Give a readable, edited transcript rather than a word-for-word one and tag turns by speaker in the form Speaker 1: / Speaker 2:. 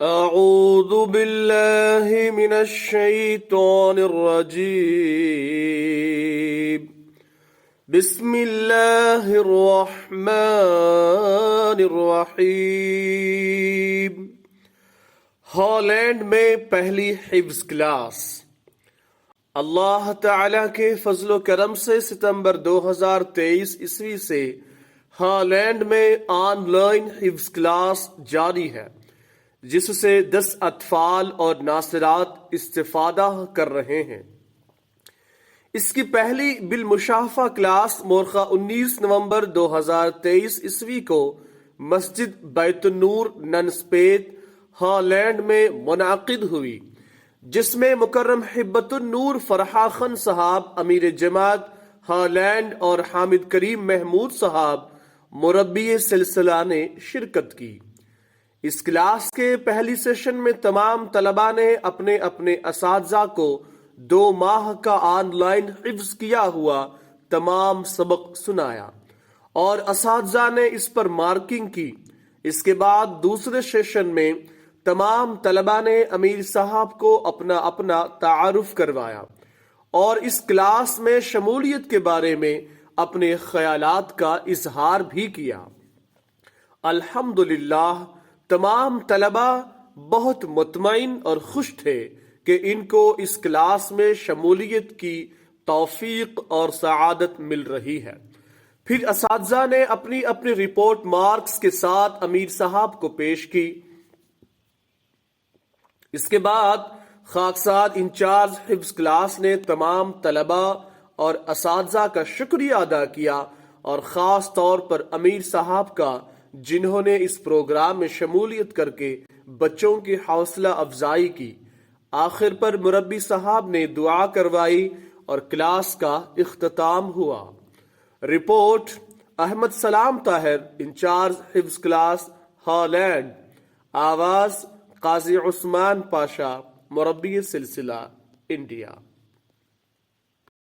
Speaker 1: أعوذ بالله من الشيطان الرجيم. بسم الله الرحمن الرحیم. ہالینڈ میں پہلی حفظ کلاس. اللہ تعالیٰ کے فضل و کرم سے ستمبر 2023 عیسوی سے ہالینڈ میں آن لائن حفظ کلاس جاری ہے، جس سے 10 اطفال اور ناصرات استفادہ کر رہے ہیں. اس کی پہلی بالمشافہ کلاس مورخہ 19 نومبر 2023 عیسوی کو مسجد بیت النور ننسپیت ہالینڈ میں منعقد ہوئی، جس میں مکرم حبت النور فرحہ خان صاحب امیر جماعت ہالینڈ اور حامد کریم محمود صاحب مربی سلسلہ نے شرکت کی. اس کلاس کے پہلی سیشن میں تمام طلباء نے اپنے اپنے اساتذہ کو 2 ماہ کا آن لائن حفظ کیا ہوا تمام سبق سنایا اور اساتذہ نے اس پر مارکنگ کی. اس کے بعد دوسرے سیشن میں تمام طلباء نے امیر صاحب کو اپنا اپنا تعارف کروایا اور اس کلاس میں شمولیت کے بارے میں اپنے خیالات کا اظہار بھی کیا. الحمدللہ تمام طلباء بہت مطمئن اور خوش تھے کہ ان کو اس کلاس میں شمولیت کی توفیق اور سعادت مل رہی ہے. پھر اساتذہ نے اپنی اپنی رپورٹ مارکس کے ساتھ امیر صاحب کو پیش کی. اس کے بعد خاکسار انچارج حفظ کلاس نے تمام طلباء اور اساتذہ کا شکریہ ادا کیا اور خاص طور پر امیر صاحب کا، جنہوں نے اس پروگرام میں شمولیت کر کے بچوں کی حوصلہ افزائی کی. آخر پر مربی صاحب نے دعا کروائی اور کلاس کا اختتام ہوا. رپورٹ احمد سلام طاہر، انچارج حفظ کلاس ہالینڈ. آواز قاضی عثمان پاشا، مربی سلسلہ، انڈیا.